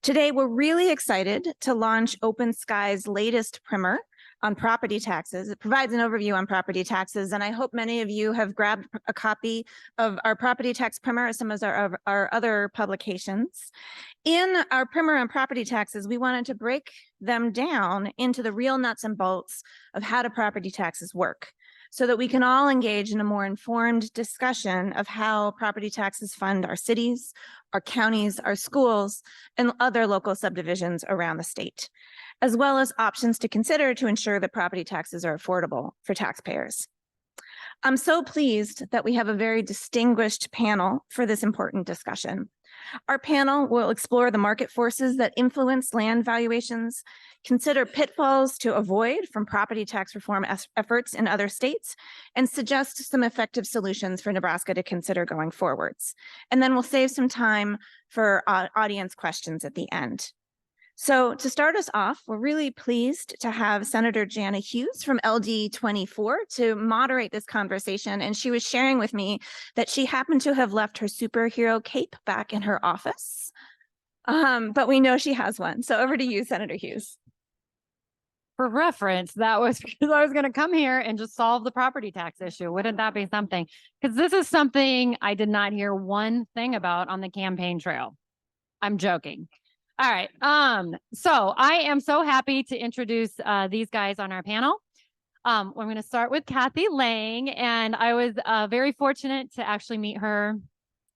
Today, we're really excited to launch OpenSky's latest primer on property taxes. It provides an overview on property taxes, and I hope many of you have grabbed a copy of our property tax primer as some of our other publications. In our primer on property taxes, we wanted to break them down into the real nuts and bolts of how do property taxes work, so that we can all engage in a more informed discussion of how property taxes fund our cities, our counties, our schools, and other local subdivisions around the state, as well as options to consider to ensure that property taxes are affordable for taxpayers. I'm so pleased that we have a very distinguished panel for this important discussion. Our panel will explore the market forces that influence land valuations, consider pitfalls to avoid from property tax reform efforts in other states, and suggest some effective solutions for Nebraska to consider going forwards. And then we'll save some time for audience questions at the end. So to start us off, we're really pleased to have Senator Jana Hughes from LD24 to moderate this conversation. And she was sharing with me that she happened to have left her superhero cape back in her office, but we know she has one. So over to you, Senator Hughes. For reference, that was because I was going to come here and just solve the property tax issue. Wouldn't that be something? Because this is something I did not hear one thing about on the campaign trail. I'm joking. All right. So I am so happy to introduce these guys on our panel. We're going to start with Kathy Lang, and I was very fortunate to actually meet her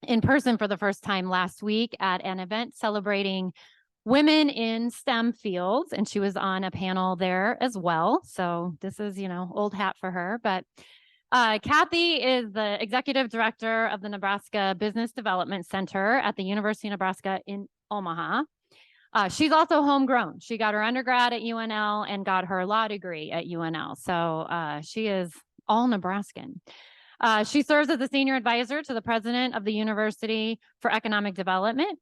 in person for the first time last week at an event celebrating women in STEM fields, and she was on a panel there as well. So this is, old hat for her, but Kathy is the executive director of the Nebraska Business Development Center at the University of Nebraska in Omaha. She's also homegrown. She got her undergrad at UNL and got her law degree at UNL. So she is all Nebraskan. She serves as a senior advisor to the president of the University for Economic Development.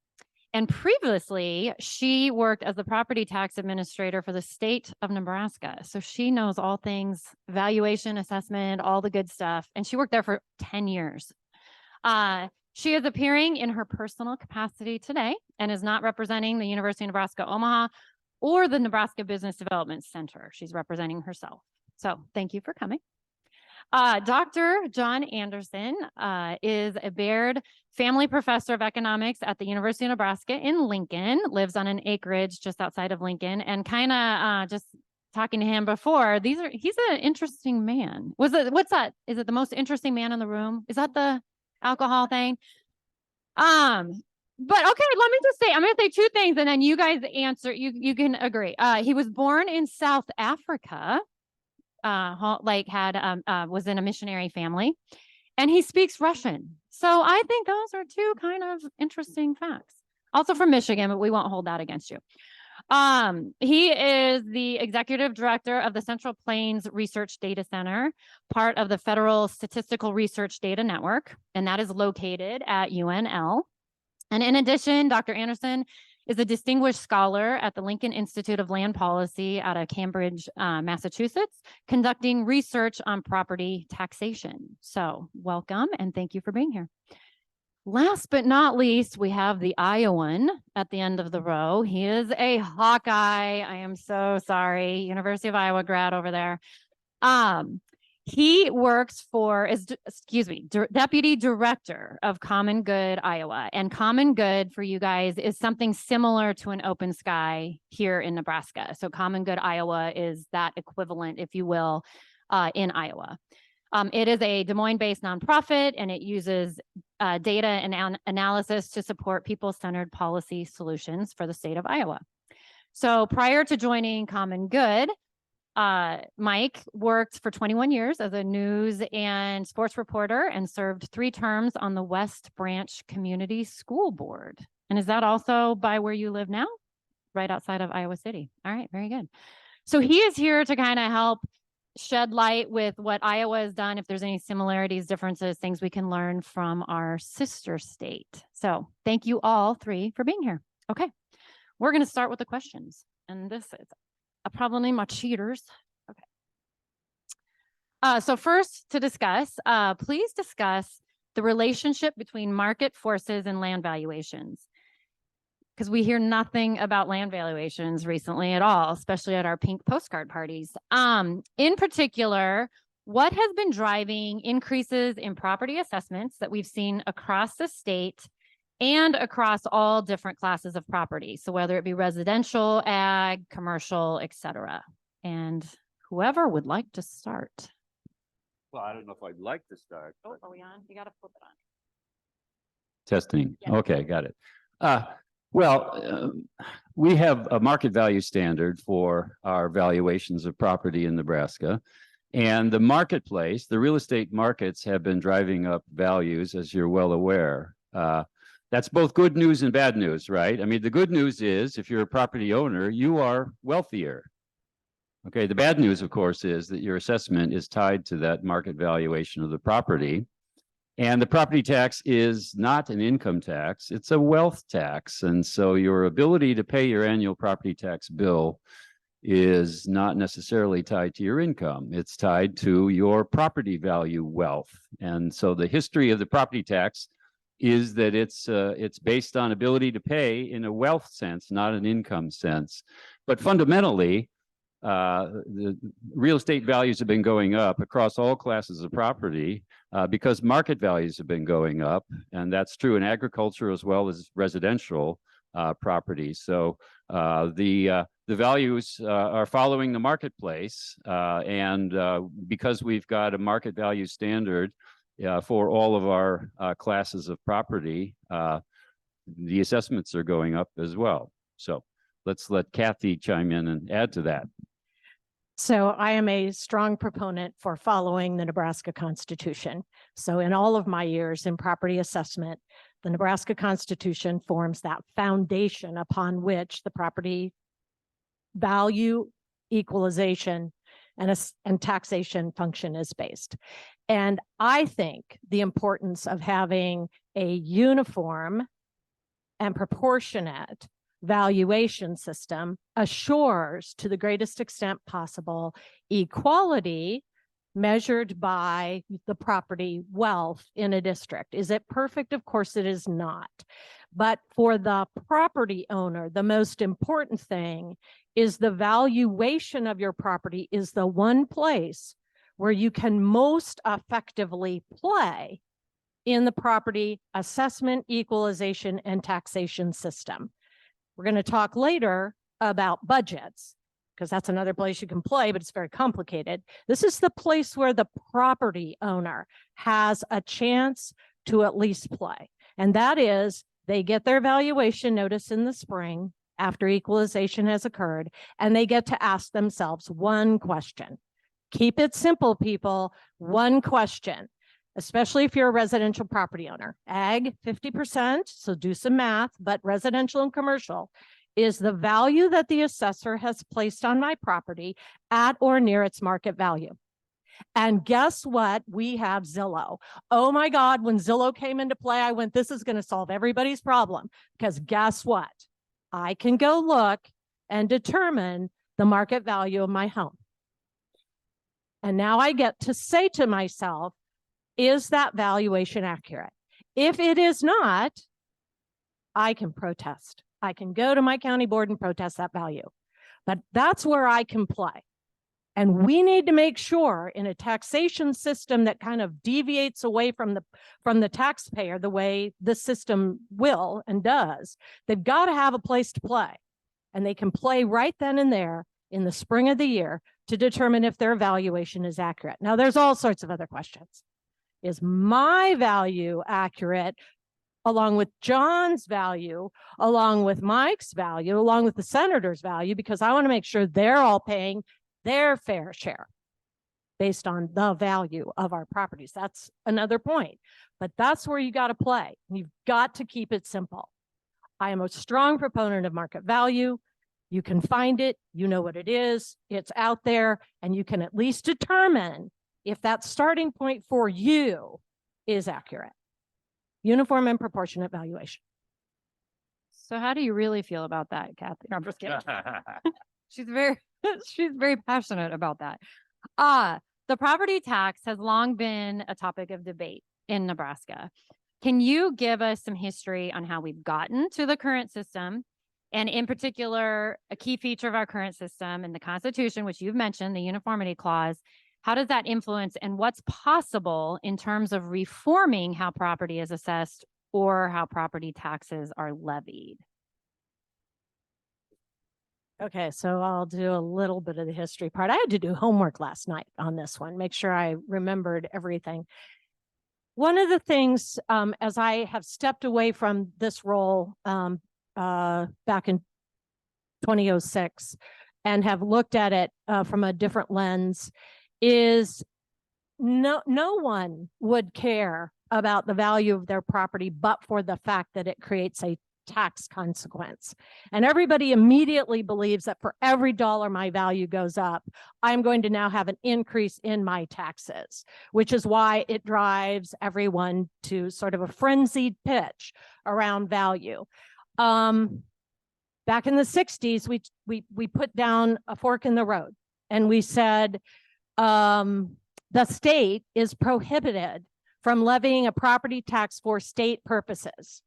And previously, she worked as the property tax administrator for the state of Nebraska. So she knows all things valuation, assessment, all the good stuff. And she worked there for 10 years. She is appearing in her personal capacity today and is not representing the University of Nebraska Omaha or the Nebraska Business Development Center. She's representing herself. So thank you for coming. Dr. John Anderson is a Baird Family Professor of Economics at the University of Nebraska in Lincoln, lives on an acreage just outside of Lincoln, and kind of just talking to him before, he's an interesting man. What's that? Is it the most interesting man in the room? Is that the alcohol thing? But okay, let me just say, I'm going to say two things and then you guys answer, you can agree. He was born in South Africa, was in a missionary family, and he speaks Russian. So I think those are two kind of interesting facts. Also from Michigan, but we won't hold that against you. He is the executive director of the Central Plains Research Data Center, part of the Federal Statistical Research Data Network, and that is located at UNL. And in addition, Dr. Anderson is a distinguished scholar at the Lincoln Institute of Land Policy out of Cambridge, Massachusetts, conducting research on property taxation. So welcome and thank you for being here. Last but not least, we have the Iowan at the end of the row. He is a Hawkeye. I am so sorry. University of Iowa grad over there. He works Deputy Director of Common Good Iowa. And Common Good for you guys is something similar to an OpenSky here in Nebraska. So Common Good Iowa is that equivalent, if you will, in Iowa. It is a Des Moines-based nonprofit, and it uses data and analysis to support people-centered policy solutions for the state of Iowa. So prior to joining Common Good, Mike worked for 21 years as a news and sports reporter and served 3 terms on the West Branch Community School Board. And is that also by where you live now? Right outside of Iowa City. All right, very good. So he is here to kind of help shed light with what Iowa has done, if there's any similarities, differences, things we can learn from our sister state. So thank you all 3 for being here. Okay, we're going to start with the questions. And this is probably my cheaters. Okay. So first to discuss, please discuss the relationship between market forces and land valuations. because we hear nothing about land valuations recently at all, especially at our pink postcard parties. In particular, what has been driving increases in property assessments that we've seen across the state and across all different classes of property? So whether it be residential, ag, commercial, et cetera. And whoever would like to start. Well, I don't know if I'd like to start. Oh, but- are we on? You got to flip it on. Testing. Yeah. Okay, got it. We have a market value standard for our valuations of property in Nebraska. And the marketplace, the real estate markets have been driving up values, as you're well aware. That's both good news and bad news, right? I mean, the good news is if you're a property owner, you are wealthier. Okay, the bad news, of course, is that your assessment is tied to that market valuation of the property. And the property tax is not an income tax, it's a wealth tax. And so your ability to pay your annual property tax bill is not necessarily tied to your income. It's tied to your property value wealth. And so the history of the property tax is that it's based on ability to pay in a wealth sense, not an income sense. But fundamentally, the real estate values have been going up across all classes of property because market values have been going up, and that's true in agriculture as well as residential property. So the values are following the marketplace, and because we've got a market value standard for all of our classes of property, the assessments are going up as well. So let's let Kathy chime in and add to that. So I am a strong proponent for following the Nebraska Constitution. So in all of my years in property assessment, the Nebraska Constitution forms that foundation upon which the property value equalization and taxation function is based. And I think the importance of having a uniform and proportionate valuation system assures, to the greatest extent possible, equality measured by the property wealth in a district. Is it perfect? Of course it is not. But for the property owner, the most important thing is the valuation of your property is the one place where you can most effectively play in the property assessment, equalization, and taxation system. We're going to talk later about budgets, because that's another place you can play, but it's very complicated. This is the place where the property owner has a chance to at least play. And that is, they get their valuation notice in the spring after equalization has occurred, and they get to ask themselves one question. Keep it simple, people. One question. Especially if you're a residential property owner. Ag, 50%, so do some math, but residential and commercial is the value that the assessor has placed on my property at or near its market value. And guess what? We have Zillow. Oh my God, when Zillow came into play, I went, this is going to solve everybody's problem. Because guess what? I can go look and determine the market value of my home. And now I get to say to myself, is that valuation accurate? If it is not, I can protest. I can go to my county board and protest that value. But that's where I can play. And we need to make sure in a taxation system that kind of deviates away from the taxpayer the way the system will and does, they've got to have a place to play. And they can play right then and there in the spring of the year to determine if their valuation is accurate. Now, there's all sorts of other questions. Is my value accurate along with John's value, along with Mike's value, along with the senator's value? Because I want to make sure they're all paying their fair share based on the value of our properties. That's another point. But that's where you got to play. You've got to keep it simple. I am a strong proponent of market value. You can find it, you know what it is, it's out there, and you can at least determine if that starting point for you is accurate. Uniform and proportionate valuation. So how do you really feel about that, Kathy? No, I'm just kidding. She's very passionate about that. The property tax has long been a topic of debate in Nebraska. Can you give us some history on how we've gotten to the current system? And in particular, a key feature of our current system and the Constitution, which you've mentioned, the uniformity clause, how does that influence and what's possible in terms of reforming how property is assessed or how property taxes are levied? Okay, so I'll do a little bit of the history part. I had to do homework last night on this one, make sure I remembered everything. One of the things, as I have stepped away from this role back in 2006 and have looked at it from a different lens, is no one would care about the value of their property but for the fact that it creates a tax consequence. And everybody immediately believes that for every dollar my value goes up, I'm going to now have an increase in my taxes, which is why it drives everyone to sort of a frenzied pitch around value. Back in the 60s, we put down a fork in the road and we said, the state is prohibited from levying a property tax for state purposes.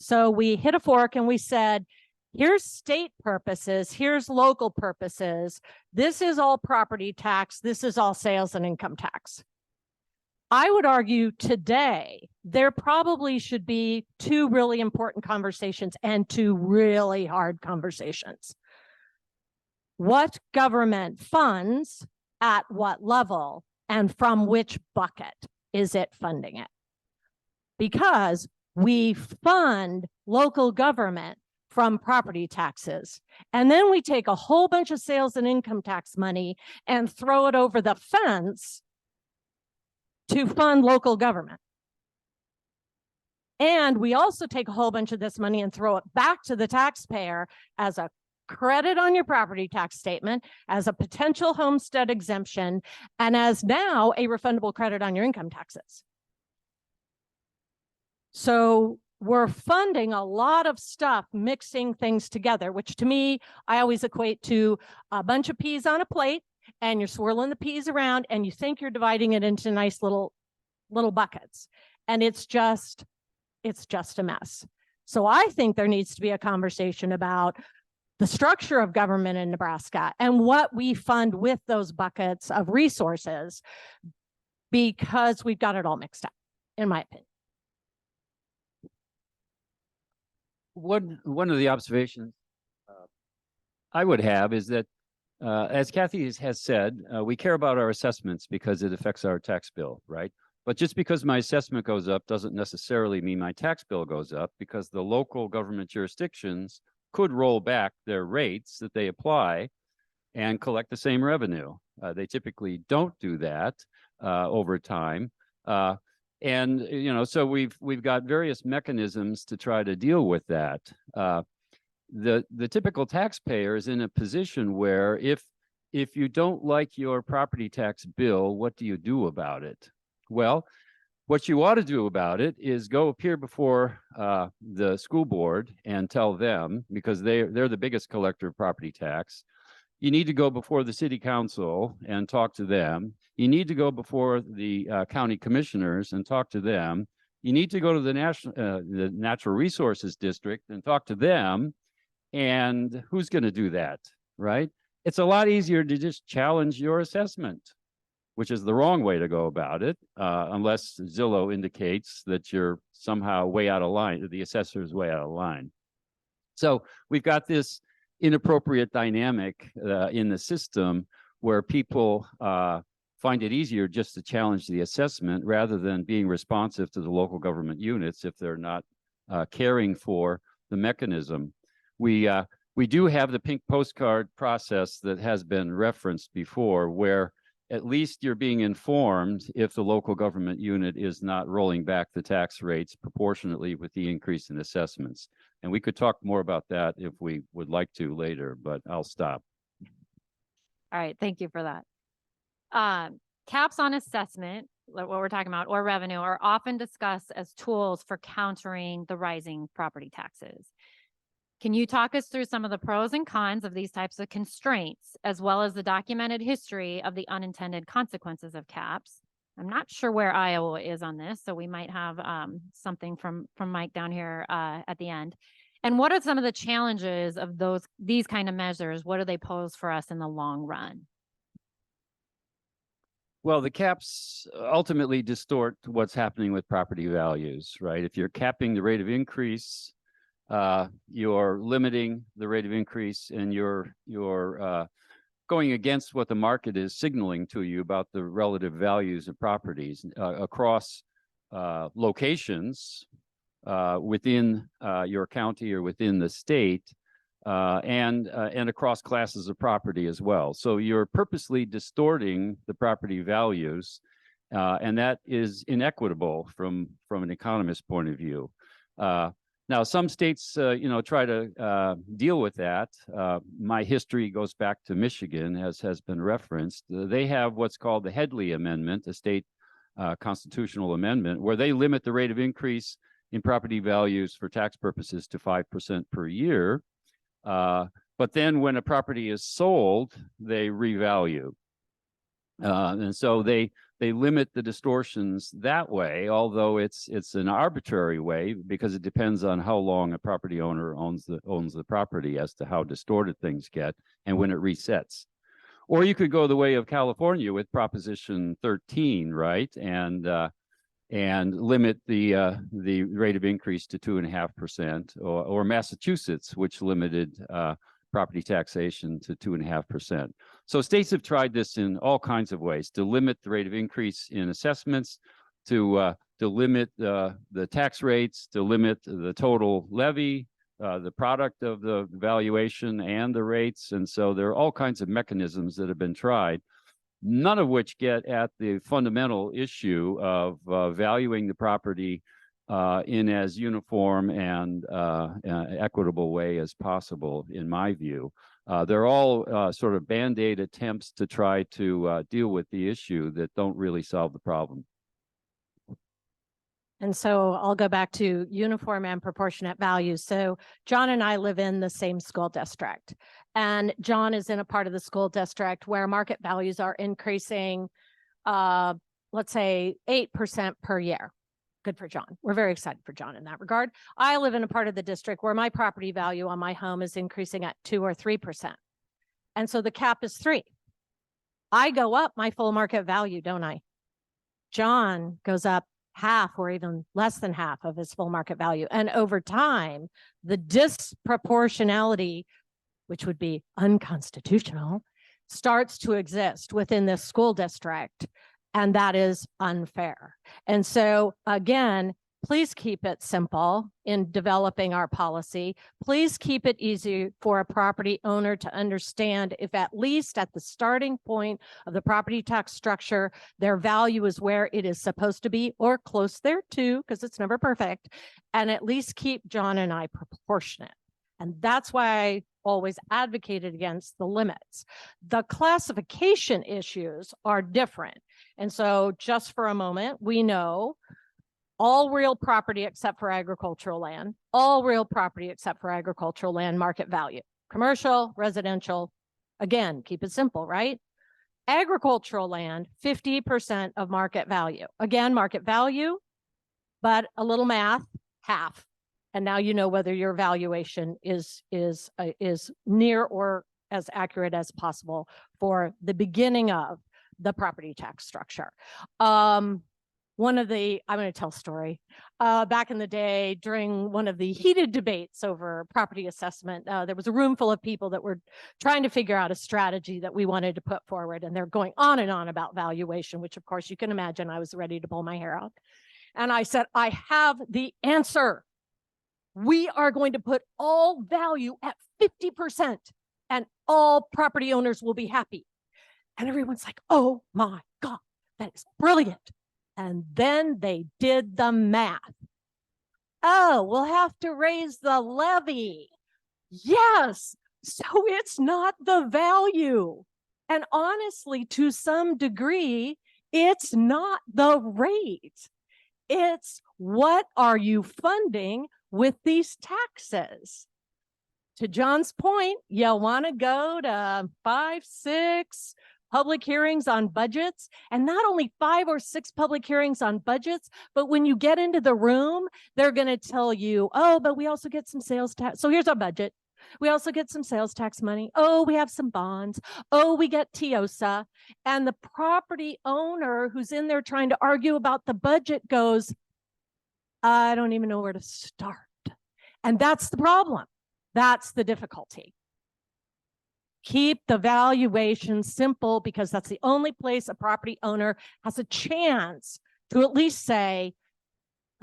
So we hit a fork and we said, here's state purposes, here's local purposes. This is all property tax. This is all sales and income tax. I would argue today, there probably should be two really important conversations and two really hard conversations. What government funds at what level and from which bucket is it funding it? Because we fund local government from property taxes. And then we take a whole bunch of sales and income tax money and throw it over the fence to fund local government. And we also take a whole bunch of this money and throw it back to the taxpayer as a credit on your property tax statement, as a potential homestead exemption, and as now a refundable credit on your income taxes. So we're funding a lot of stuff, mixing things together, which to me, I always equate to a bunch of peas on a plate, and you're swirling the peas around and you think you're dividing it into nice little buckets. And it's just a mess. So I think there needs to be a conversation about the structure of government in Nebraska and what we fund with those buckets of resources, because we've got it all mixed up, in my opinion. One of the observations I would have is that, as Kathy has said, we care about our assessments because it affects our tax bill, right? But just because my assessment goes up doesn't necessarily mean my tax bill goes up, because the local government jurisdictions could roll back their rates that they apply and collect the same revenue. They typically don't do that over time. And, you know, so we've got various mechanisms to try to deal with that. The typical taxpayer is in a position where if you don't like your property tax bill, what do you do about it? Well, what you ought to do about it is go appear before the school board and tell them, because they're the biggest collector of property tax. You need to go before the city council and talk to them. You need to go before the county commissioners and talk to them. You need to go to the Natural Resources District and talk to them. And who's going to do that, right? It's a lot easier to just challenge your assessment, which is the wrong way to go about it, unless Zillow indicates that you're somehow way out of line, the assessor is way out of line. So we've got this inappropriate dynamic in the system where people find it easier just to challenge the assessment rather than being responsive to the local government units if they're not caring for the mechanism. We do have the pink postcard process that has been referenced before, where at least you're being informed if the local government unit is not rolling back the tax rates proportionately with the increase in assessments. And we could talk more about that if we would like to later, but I'll stop. All right, thank you for that. Caps on assessment, what we're talking about, or revenue, are often discussed as tools for countering the rising property taxes. Can you talk us through some of the pros and cons of these types of constraints, as well as the documented history of the unintended consequences of caps? I'm not sure where Iowa is on this, so we might have something from Mike down here at the end. And what are some of the challenges of these kind of measures? What do they pose for us in the long run? Well, the caps ultimately distort what's happening with property values, right? If you're capping the rate of increase, you're limiting the rate of increase, and you're going against what the market is signaling to you about the relative values of properties across locations within your county or within the state, and across classes of property as well. So you're purposely distorting the property values, and that is inequitable from an economist's point of view. Now, some states, try to deal with that. My history goes back to Michigan, as has been referenced. They have what's called the Headley Amendment, a state constitutional amendment, where they limit the rate of increase in property values for tax purposes to 5% per year. But then when a property is sold, they revalue. And so they limit the distortions that way, although it's an arbitrary way, because it depends on how long a property owner owns the property as to how distorted things get and when it resets. Or you could go the way of California with Proposition 13, right? And limit the rate of increase to 2.5%, or Massachusetts, which limited property taxation to 2.5%. So states have tried this in all kinds of ways to limit the rate of increase in assessments, to limit the tax rates, to limit the total levy, the product of the valuation and the rates. And so there are all kinds of mechanisms that have been tried, none of which get at the fundamental issue of valuing the property in as uniform and equitable way as possible, in my view. They're all sort of Band-Aid attempts to try to deal with the issue that don't really solve the problem. And so I'll go back to uniform and proportionate values. So John and I live in the same school district, and John is in a part of the school district where market values are increasing, let's say 8% per year. Good for John. We're very excited for John in that regard. I live in a part of the district where my property value on my home is increasing at 2 or 3%. And so the cap is 3. I go up my full market value, don't I? John goes up half or even less than half of his full market value. And over time, the disproportionality, which would be unconstitutional, starts to exist within this school district. And that is unfair. And so again, please keep it simple in developing our policy. Please keep it easy for a property owner to understand if at least at the starting point of the property tax structure, their value is where it is supposed to be or close there too, because it's never perfect, and at least keep John and I proportionate. And that's why I always advocated against the limits. The classification issues are different. And so just for a moment, we know all real property except for agricultural land, all real property except for agricultural land market value, commercial, residential, again, keep it simple, right? Agricultural land, 50% of market value. Again, market value, but a little math, half. And now you know whether your valuation is near or as accurate as possible for the beginning of the property tax structure. I'm going to tell a story. Back in the day, during one of the heated debates over property assessment, there was a room full of people that were trying to figure out a strategy that we wanted to put forward. And they're going on and on about valuation, which of course you can imagine I was ready to pull my hair out. And I said, I have the answer. We are going to put all value at 50% and all property owners will be happy. And everyone's like, oh my God, that is brilliant. And then they did the math. Oh, we'll have to raise the levy. Yes, so it's not the value. And honestly, to some degree, it's not the rate. It's what are you funding with these taxes? To John's point, you want to go to 5, 6, public hearings on budgets, and not only 5 or 6 public hearings on budgets, but when you get into the room, they're going to tell you, oh, but we also get some sales tax. So here's our budget. We also get some sales tax money. Oh, we have some bonds. Oh, we get TIOSA. And the property owner who's in there trying to argue about the budget goes, I don't even know where to start. And that's the problem. That's the difficulty. Keep the valuation simple, because that's the only place a property owner has a chance to at least say,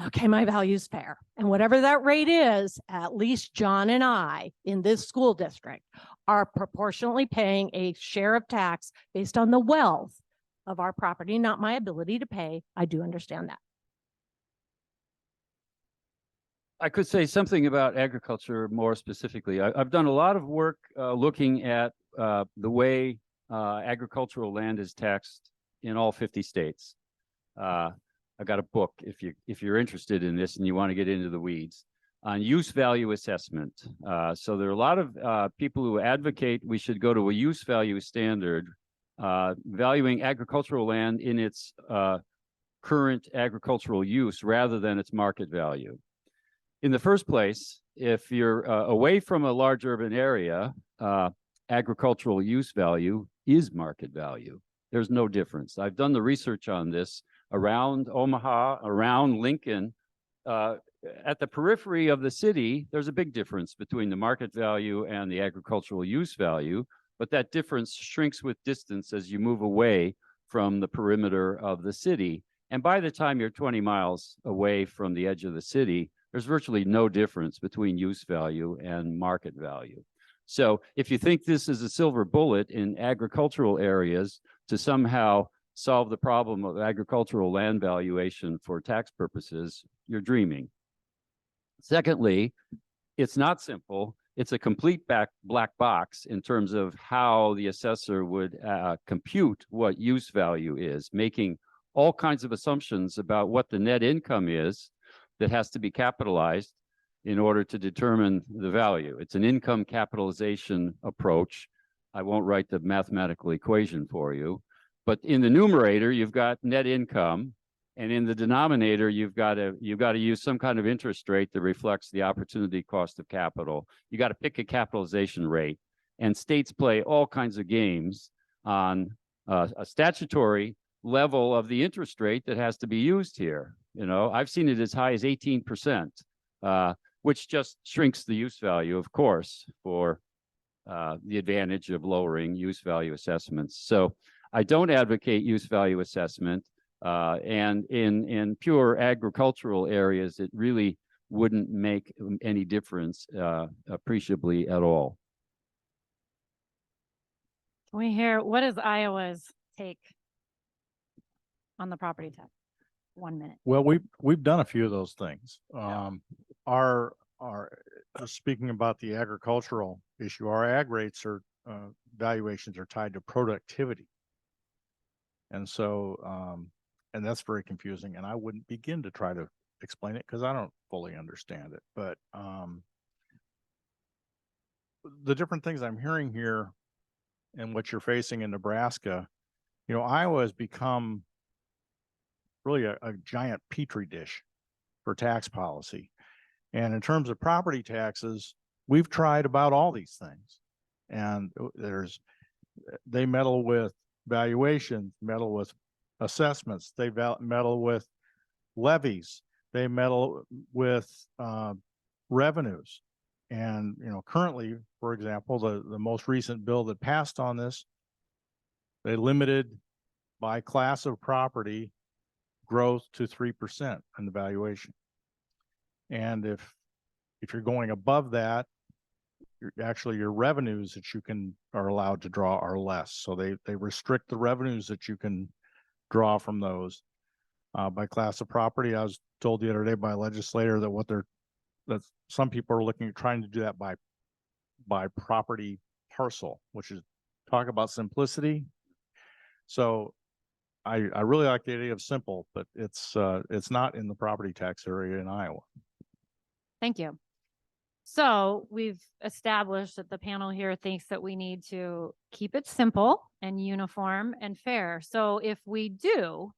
okay, my value's fair. And whatever that rate is, at least John and I in this school district are proportionally paying a share of tax based on the wealth of our property, not my ability to pay. I do understand that. I could say something about agriculture more specifically. I've done a lot of work looking at the way agricultural land is taxed in all 50 states. I got a book if you're interested in this and you want to get into the weeds on use value assessment. So there are a lot of people who advocate we should go to a use value standard, valuing agricultural land in its current agricultural use rather than its market value. In the first place, if you're away from a large urban area, agricultural use value is market value. There's no difference. I've done the research on this around Omaha, around Lincoln. At the periphery of the city, there's a big difference between the market value and the agricultural use value, but that difference shrinks with distance as you move away from the perimeter of the city. And by the time you're 20 miles away from the edge of the city, there's virtually no difference between use value and market value. So if you think this is a silver bullet in agricultural areas to somehow solve the problem of agricultural land valuation for tax purposes, you're dreaming. Secondly, it's not simple. It's a complete black box in terms of how the assessor would compute what use value is, making all kinds of assumptions about what the net income is that has to be capitalized in order to determine the value. It's an income capitalization approach. I won't write the mathematical equation for you, but in the numerator, you've got net income, and in the denominator, you've got to use some kind of interest rate that reflects the opportunity cost of capital. You got to pick a capitalization rate, and states play all kinds of games on a statutory level of the interest rate that has to be used here. You know, I've seen it as high as 18%, which just shrinks the use value, of course, for the advantage of lowering use value assessments. So I don't advocate use value assessment, and in pure agricultural areas, it really wouldn't make any difference appreciably at all. Can we hear, what is Iowa's take on the property tax? 1 minute. Well, we've done a few of those things. Our just speaking about the agricultural issue, our ag rates are valuations are tied to productivity. And so and that's very confusing, and I wouldn't begin to try to explain it because I don't fully understand it. But the different things I'm hearing here and what you're facing in Nebraska, you know, Iowa has become really a giant petri dish for tax policy. And in terms of property taxes, we've tried about all these things. And they meddle with valuation, meddle with assessments, they meddle with levies, they meddle with revenues. And, you know, currently, for example, the most recent bill that passed on this, they limited by class of property growth to 3% in the valuation. And if you're going above that, your revenues that you are allowed to draw are less. So they restrict the revenues that you can draw from those by class of property. I was told the other day by a legislator that some people are looking at trying to do that by property parcel, which is talk about simplicity. So I really like the idea of simple, but it's not in the property tax area in Iowa. Thank you. So we've established that the panel here thinks that we need to keep it simple and uniform and fair. So if we do,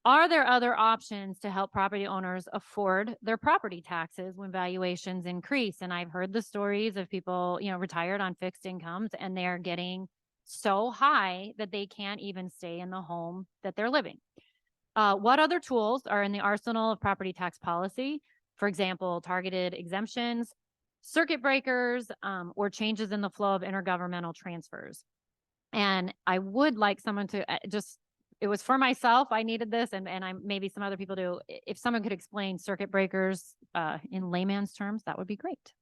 are there other options to help property owners afford their property taxes when valuations increase? And I've heard the stories of people, retired on fixed incomes, and they're getting so high that they can't even stay in the home that they're living. What other tools are in the arsenal of property tax policy? For example, targeted exemptions, circuit breakers, or changes in the flow of intergovernmental transfers. And I would like someone to it was for myself, I needed this, and maybe some other people do. If someone could explain circuit breakers in layman's terms, that would be great.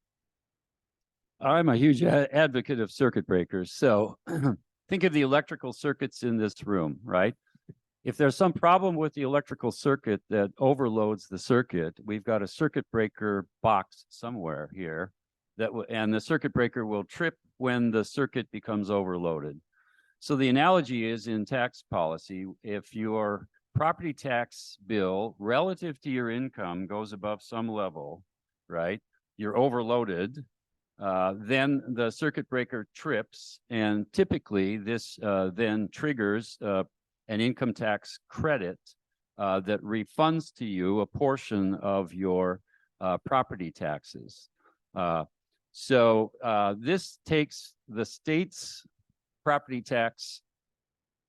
I'm a huge advocate of circuit breakers. So think of the electrical circuits in this room, right? If there's some problem with the electrical circuit that overloads the circuit, we've got a circuit breaker box somewhere here and the circuit breaker will trip when the circuit becomes overloaded. So the analogy is in tax policy, if your property tax bill relative to your income goes above some level, right? You're overloaded, then the circuit breaker trips, and typically this then triggers an income tax credit that refunds to you a portion of your property taxes. So this takes the state's property tax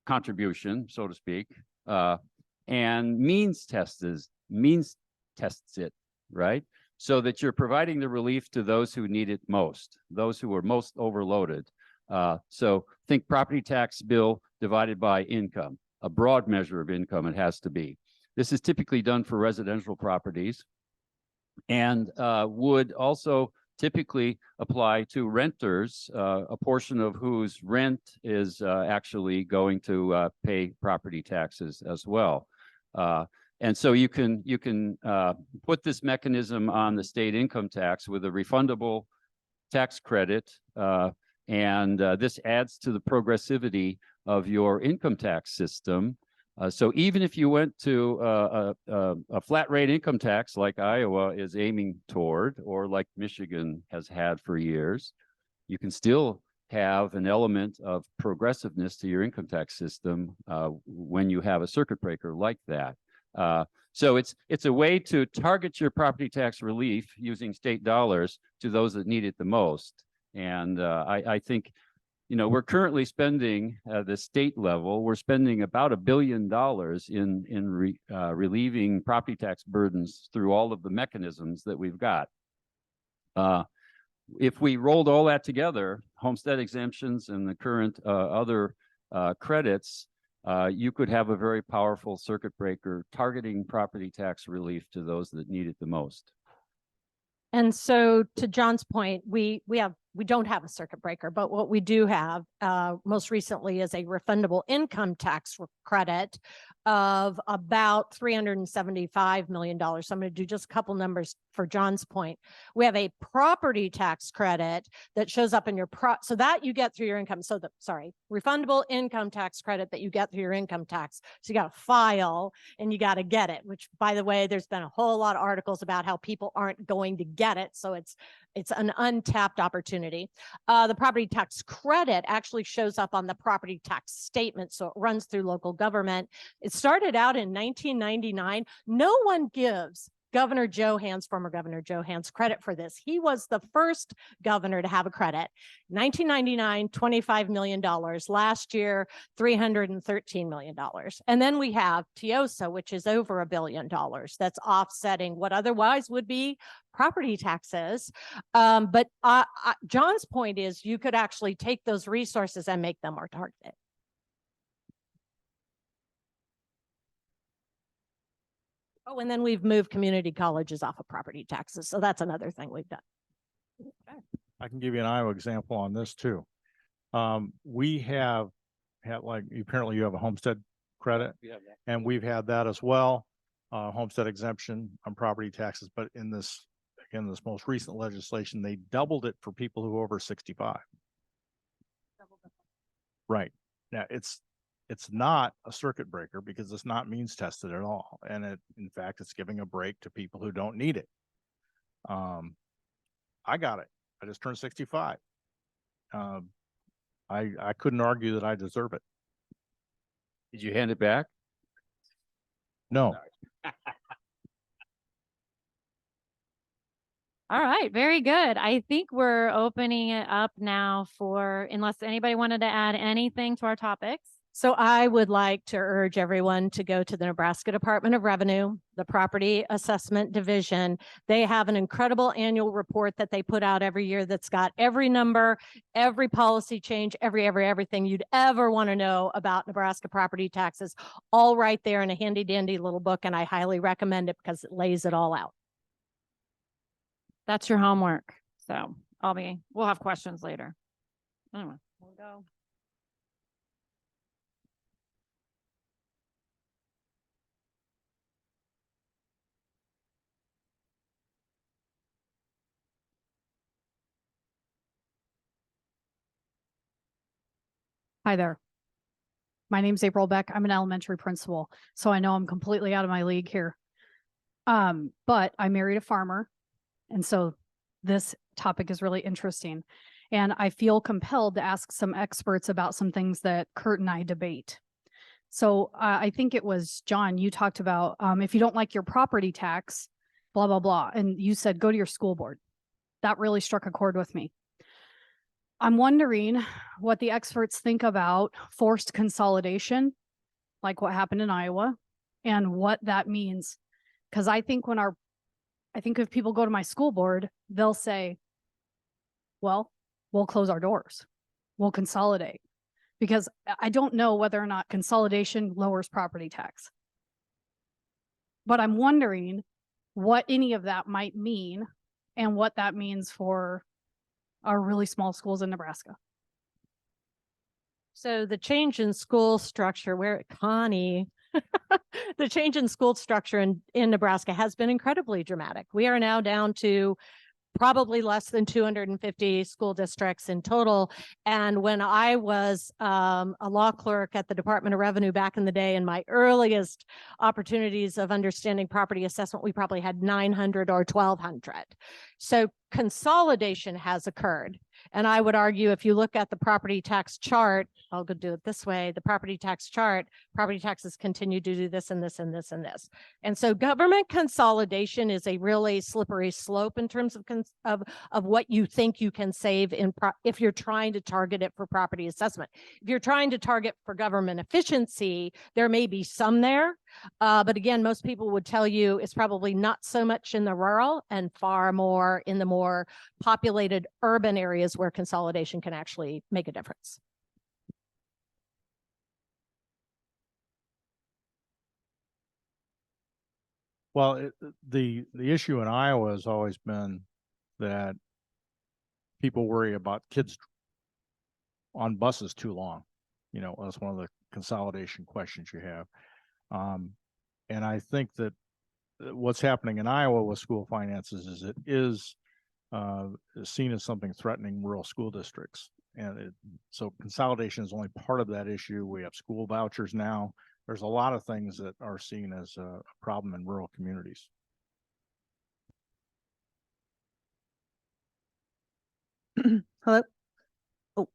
contribution, so to speak, and means tests it, right? So that you're providing the relief to those who need it most, those who are most overloaded. So think property tax bill divided by income, a broad measure of income it has to be. This is typically done for residential properties and would also typically apply to renters, a portion of whose rent is actually going to pay property taxes as well. And so you can put this mechanism on the state income tax with a refundable tax credit, and this adds to the progressivity of your income tax system. So even if you went to a flat rate income tax like Iowa is aiming toward, or like Michigan has had for years, you can still have an element of progressiveness to your income tax system when you have a circuit breaker like that. So it's a way to target your property tax relief using state dollars to those that need it the most. And I think, we're currently spending at the state level, we're spending about $1 billion in relieving property tax burdens through all of the mechanisms that we've got. If we rolled all that together, homestead exemptions and the current other credits, you could have a very powerful circuit breaker targeting property tax relief to those that need it the most. And so to John's point, we don't have a circuit breaker, but what we do have most recently is a refundable income tax credit of about $375 million. So I'm going to do just a couple numbers for John's point. We have a property tax credit that shows up in your so that you get through your income. So refundable income tax credit that you get through your income tax. So you got to file and you got to get it, which, by the way, there's been a whole lot of articles about how people aren't going to get it. So it's an untapped opportunity. The property tax credit actually shows up on the property tax statement, so it runs through local government. It started out in 1999. No one gives Governor Johanns, former Governor Johanns, credit for this. He was the first governor to have a credit. 1999, $25 million. Last year, $313 million. And then we have TIOSA, which is over $1 billion. That's offsetting what otherwise would be property taxes. But John's point is you could actually take those resources and make them more targeted. Oh, and then we've moved community colleges off of property taxes. So that's another thing we've done. Okay. I can give you an Iowa example on this too. We have had, like, apparently you have a homestead credit, and we've had that as well. Homestead exemption on property taxes, but in this, again, this most recent legislation, they doubled it for people who are over 65. Right. Now it's not a circuit breaker because it's not means tested at all. And in fact, it's giving a break to people who don't need it. I got it. I just turned 65. I couldn't argue that I deserve it. Did you hand it back? No. All right, very good. I think we're opening it up now for, unless anybody wanted to add anything to our topics. So I would like to urge everyone to go to the Nebraska Department of Revenue, the Property Assessment Division. They have an incredible annual report that they put out every year that's got every number, every policy change, everything you'd ever want to know about Nebraska property taxes, all right there in a handy dandy little book. And I highly recommend it because it lays it all out. That's your homework. So we'll have questions later. Anyway, we'll go. Hi there. My name's April Beck. I'm an elementary principal, so I know I'm completely out of my league here. But I married a farmer, and so this topic is really interesting. And I feel compelled to ask some experts about some things that Kurt and I debate. So I think it was John, you talked about if you don't like your property tax, blah, blah, blah. And you said, go to your school board. That really struck a chord with me. I'm wondering what the experts think about forced consolidation, like what happened in Iowa, and what that means. Because I think if people go to my school board, they'll say, well, we'll close our doors. We'll consolidate. Because I don't know whether or not consolidation lowers property tax. But I'm wondering what any of that might mean and what that means for our really small schools in Nebraska. So the change in school structure, the change in school structure in Nebraska has been incredibly dramatic. We are now down to probably less than 250 school districts in total. And when I was a law clerk at the Department of Revenue back in the day, in my earliest opportunities of understanding property assessment, we probably had 900 or 1,200. So consolidation has occurred. And I would argue if you look at the property tax chart, I'll go do it this way, the property tax chart, property taxes continue to do this and this and this and this. And so government consolidation is a really slippery slope in terms of what you think you can save if you're trying to target it for property assessment. If you're trying to target for government efficiency, there may be some there. But again, most people would tell you it's probably not so much in the rural and far more in the more populated urban areas where consolidation can actually make a difference. Well, the issue in Iowa has always been that people worry about kids on buses too long. You know, that's one of the consolidation questions you have. And I think that what's happening in Iowa with school finances is it is seen as something threatening rural school districts. And so consolidation is only part of that issue. We have school vouchers now. There's a lot of things that are seen as a problem in rural communities. Hello. Oh,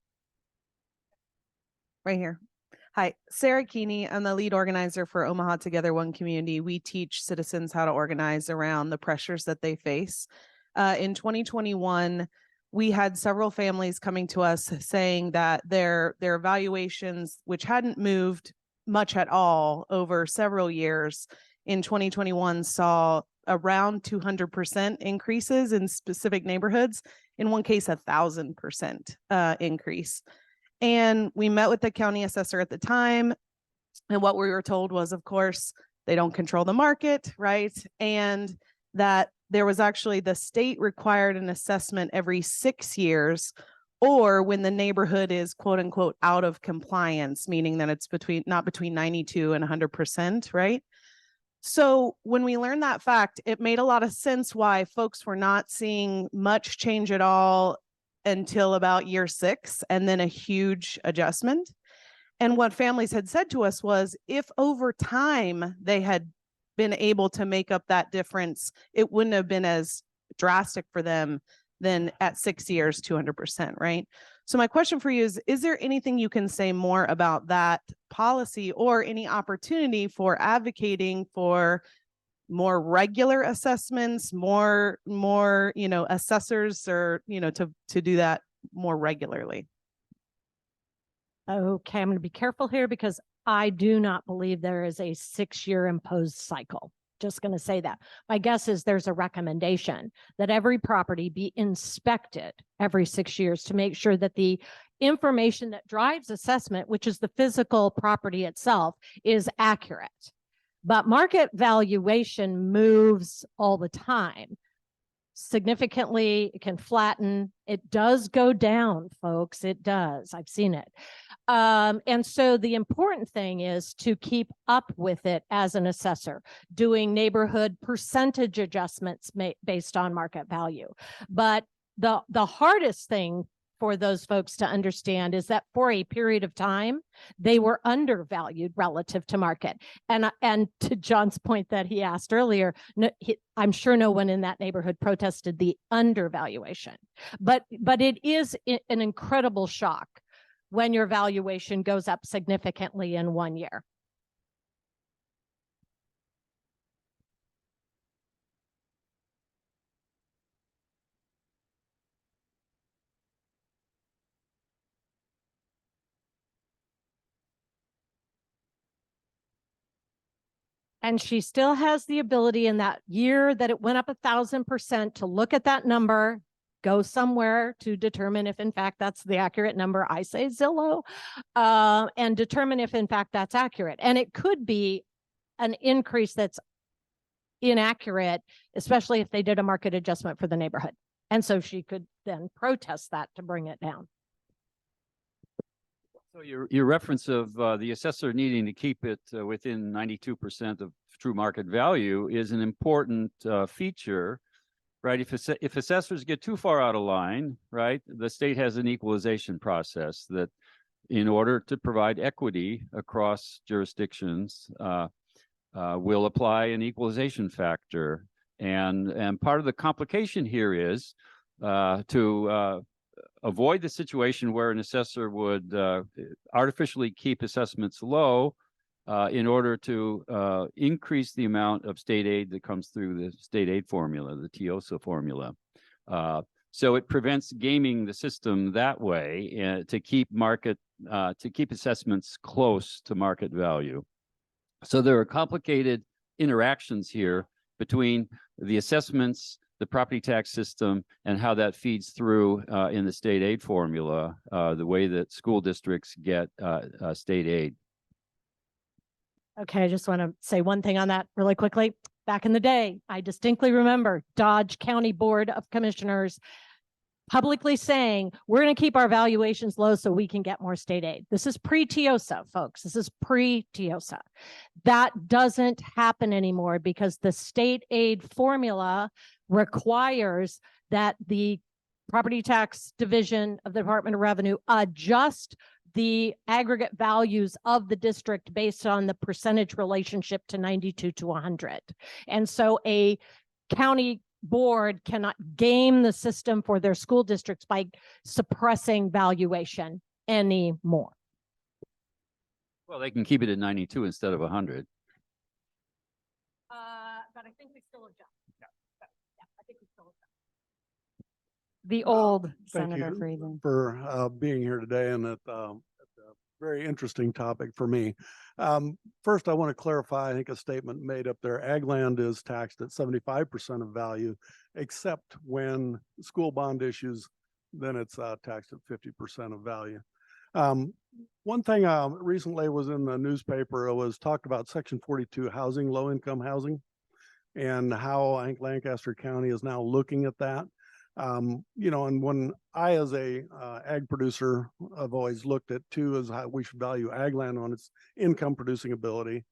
right here. Hi, Sarah Keeney. I'm the lead organizer for Omaha Together One Community. We teach citizens how to organize around the pressures that they face. In 2021, we had several families coming to us saying that their valuations, which hadn't moved much at all over several years, in 2021 saw around 200% increases in specific neighborhoods. In one case, 1,000% increase. And we met with the county assessor at the time. And what we were told was, of course, they don't control the market, right? And that there was actually the state required an assessment every 6 years, or when the neighborhood is quote unquote out of compliance, meaning that it's not between 92 and 100%, right? So when we learned that fact, it made a lot of sense why folks were not seeing much change at all until about year 6, and then a huge adjustment. And what families had said to us was, if over time they had been able to make up that difference, it wouldn't have been as drastic for them then at 6 years, 200%, right? So my question for you is there anything you can say more about that policy or any opportunity for advocating for more regular assessments, more, assessors or, to do that more regularly? Okay, I'm going to be careful here because I do not believe there is a 6-year imposed cycle. Just going to say that. My guess is there's a recommendation that every property be inspected every 6 years to make sure that the information that drives assessment, which is the physical property itself, is accurate. But market valuation moves all the time. Significantly, it can flatten. It does go down, folks. It does. I've seen it. And so the important thing is to keep up with it as an assessor, doing neighborhood percentage adjustments based on market value. But the hardest thing for those folks to understand is that for a period of time, they were undervalued relative to market. And to John's point that he asked earlier, I'm sure no one in that neighborhood protested the undervaluation, but it is an incredible shock when your valuation goes up significantly in 1 year. And she still has the ability in that year that it went up 1,000% to look at that number, go somewhere to determine if in fact that's the accurate number. I say Zillow, and determine if in fact that's accurate. And it could be an increase that's inaccurate, especially if they did a market adjustment for the neighborhood. And so she could then protest that to bring it down. So your reference of the assessor needing to keep it within 92% of true market value is an important feature, right? If assessors get too far out of line, right, the state has an equalization process that, in order to provide equity across jurisdictions, will apply an equalization factor. And part of the complication here is to avoid the situation where an assessor would artificially keep assessments low in order to increase the amount of state aid that comes through the state aid formula, the TIOSA formula. So it prevents gaming the system that way to keep assessments close to market value. So there are complicated interactions here between the assessments, the property tax system, and how that feeds through in the state aid formula, the way that school districts get state aid. Okay, I just want to say one thing on that really quickly. Back in the day, I distinctly remember Dodge County Board of Commissioners publicly saying, we're going to keep our valuations low so we can get more state aid. This is pre-TIOSA, folks. This is pre-TIOSA. That doesn't happen anymore because the state aid formula requires that the property tax division of the Department of Revenue adjust the aggregate values of the district based on the percentage relationship to 92 to 100. And so a county board cannot game the system for their school districts by suppressing valuation anymore. Well, they can keep it at 92 instead of 100. But I think we still adjust. Yeah, I think we still adjust. The old Thank Senator you Frieden. for being here today, and it's a very interesting topic for me. First, I want to clarify, I think a statement made up there, ag land is taxed at 75% of value, except when school bond issues, then it's taxed at 50% of value. One thing recently was in the newspaper, it was talked about Section 42 housing, low-income housing, and how I think Lancaster County is now looking at that. And when I, as a ag producer, I've always looked at too, is how we should value ag land on its income producing ability,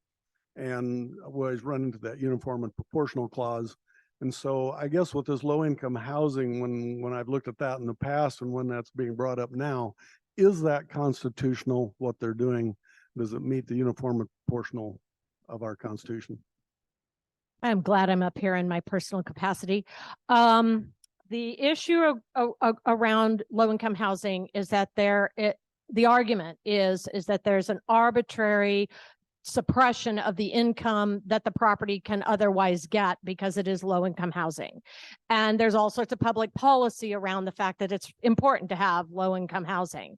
and always run into that uniform and proportional clause. And so I guess with this low income housing, when I've looked at that in the past and when that's being brought up now, is that constitutional what they're doing? Does it meet the uniform and proportional of our Constitution? I'm glad I'm up here in my personal capacity. the issue around low-income housing is that the argument is that there's an arbitrary suppression of the income that the property can otherwise get because it is low-income housing. And there's all sorts of public policy around the fact that it's important to have low-income housing.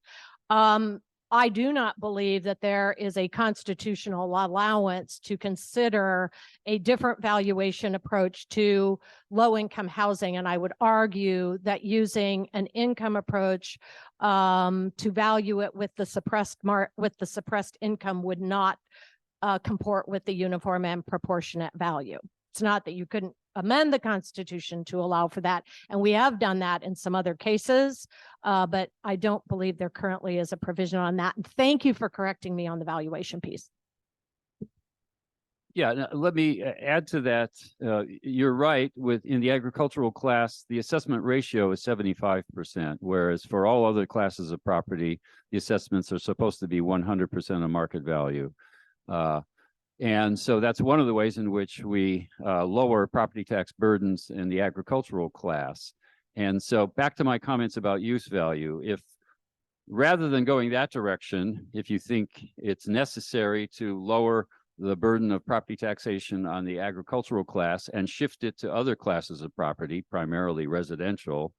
I do not believe that there is a constitutional allowance to consider a different valuation approach to low-income housing. And I would argue that using an income approach to value it with the suppressed income would not comport with the uniform and proportionate value. It's not that you couldn't amend the Constitution to allow for that. And we have done that in some other cases, but I don't believe there currently is a provision on that. And thank you for correcting me on the valuation piece. Yeah, let me add to that. You're right. In the agricultural class, the assessment ratio is 75%, whereas for all other classes of property, the assessments are supposed to be 100% of market value. And so that's one of the ways in which we lower property tax burdens in the agricultural class. And so back to my comments about use value, if rather than going that direction, if you think it's necessary to lower the burden of property taxation on the agricultural class and shift it to other classes of property, primarily residential,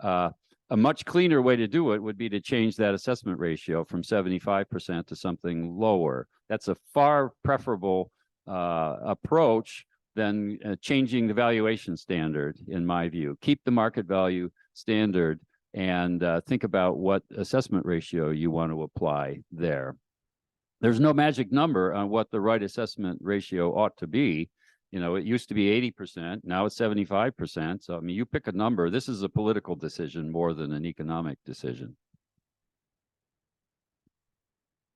a much cleaner way to do it would be to change that assessment ratio from 75% to something lower. That's a far preferable approach than changing the valuation standard, in my view. Keep the market value standard and think about what assessment ratio you want to apply there. There's no magic number on what the right assessment ratio ought to be. You know, it used to be 80%, now it's 75%. So, I mean, you pick a number. This is a political decision more than an economic decision.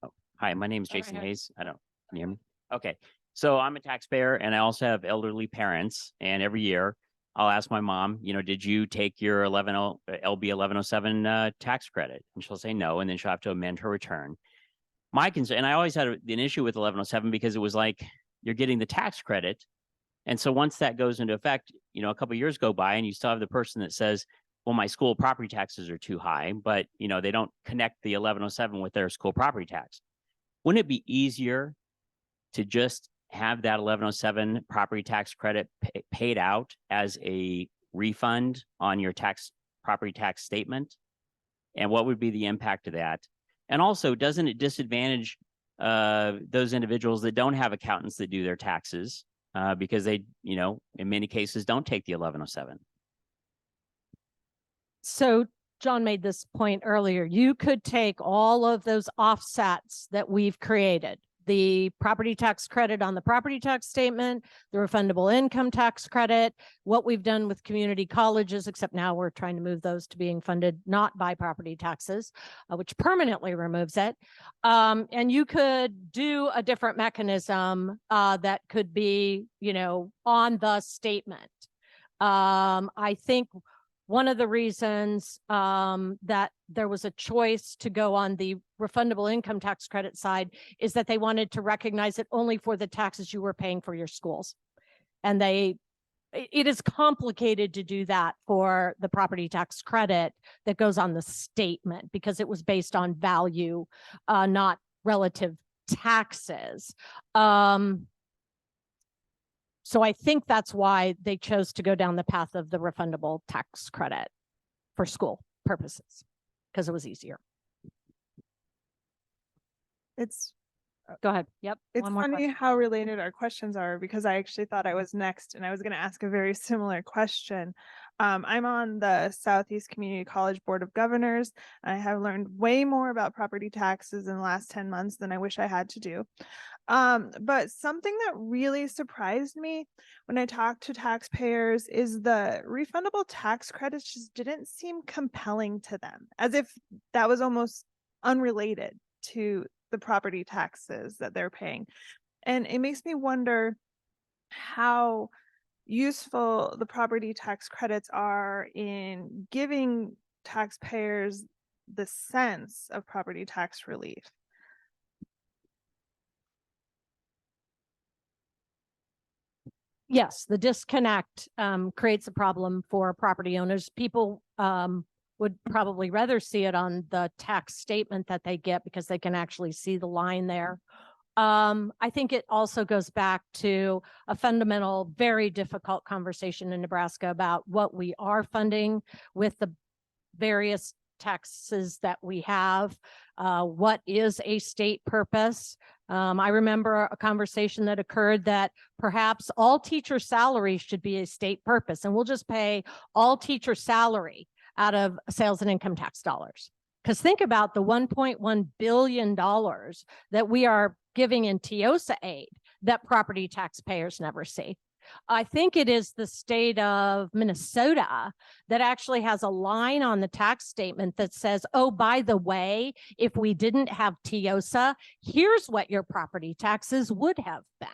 Oh, hi, my name is All right, Jason hi. Hayes. Can you hear me? Okay. So I'm a taxpayer and I also have elderly parents. And every year I'll ask my mom, you know, did you take your LB 1107 tax credit? And she'll say no. And then she'll have to amend her return. My concern, and I always had an issue with 1107 because it was like you're getting the tax credit. And so once that goes into effect, you know, a couple of years go by and you still have the person that says, well, my school property taxes are too high, but, you know, they don't connect the 1107 with their school property tax. Wouldn't it be easier to just have that 1107 property tax credit paid out as a refund on your property tax statement? And what would be the impact of that? And also, doesn't it disadvantage those individuals that don't have accountants that do their taxes because they, you know, in many cases don't take the 1107? So John made this point earlier. You could take all of those offsets that we've created, the property tax credit on the property tax statement, the refundable income tax credit, what we've done with community colleges, except now we're trying to move those to being funded not by property taxes, which permanently removes it. And you could do a different mechanism that could be, you know, on the statement. I think one of the reasons that there was a choice to go on the refundable income tax credit side is that they wanted to recognize it only for the taxes you were paying for your schools. And it is complicated to do that for the property tax credit that goes on the statement because it was based on value, not relative taxes. So I think that's why they chose to go down the path of the refundable tax credit for school purposes, because it was easier. Go ahead. Yep. It's one more funny question. how related our questions are because I actually thought I was next and I was going to ask a very similar question. I'm on the Southeast Community College Board of Governors. And I have learned way more about property taxes in the last 10 months than I wish I had to do. But something that really surprised me when I talked to taxpayers is the refundable tax credits just didn't seem compelling to them, as if that was almost unrelated to the property taxes that they're paying. And it makes me wonder how useful the property tax credits are in giving taxpayers the sense of property tax relief. Yes, the disconnect creates a problem for property owners. People would probably rather see it on the tax statement that they get because they can actually see the line there. I think it also goes back to a fundamental, very difficult conversation in Nebraska about what we are funding with the various taxes that we have. What is a state purpose? I remember a conversation that occurred that perhaps all teacher salaries should be a state purpose, and we'll just pay all teacher salary out of sales and income tax dollars. Because think about the $1.1 billion that we are giving in TIOSA aid that property taxpayers never see. I think it is the state of Minnesota that actually has a line on the tax statement that says, oh, by the way, if we didn't have TIOSA, here's what your property taxes would have been.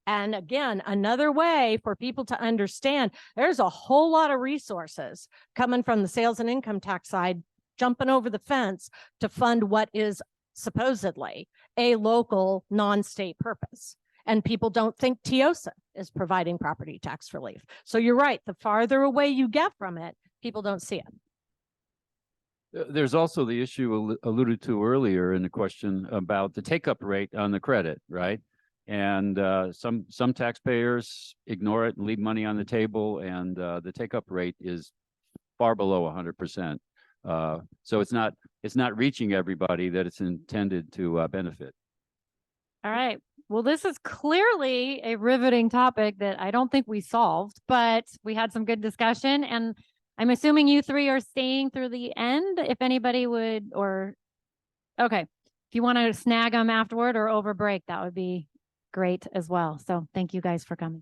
And again, another way for people to understand there's a whole lot of resources coming from the sales and income tax side, jumping over the fence to fund what is supposedly a local non-state purpose. And people don't think TIOSA is providing property tax relief. So you're right, the farther away you get from it, people don't see it. There's also the issue alluded to earlier in the question about the take-up rate on the credit, right? And some taxpayers ignore it and leave money on the table, and the take-up rate is far below 100%. So it's not reaching everybody that it's intended to benefit. All right. Well, this is clearly a riveting topic that I don't think we solved, but we had some good discussion, and I'm assuming you three are staying through the end. If anybody would, or okay, if you want to snag them afterward or over break, that would be great as well. So thank you guys for coming.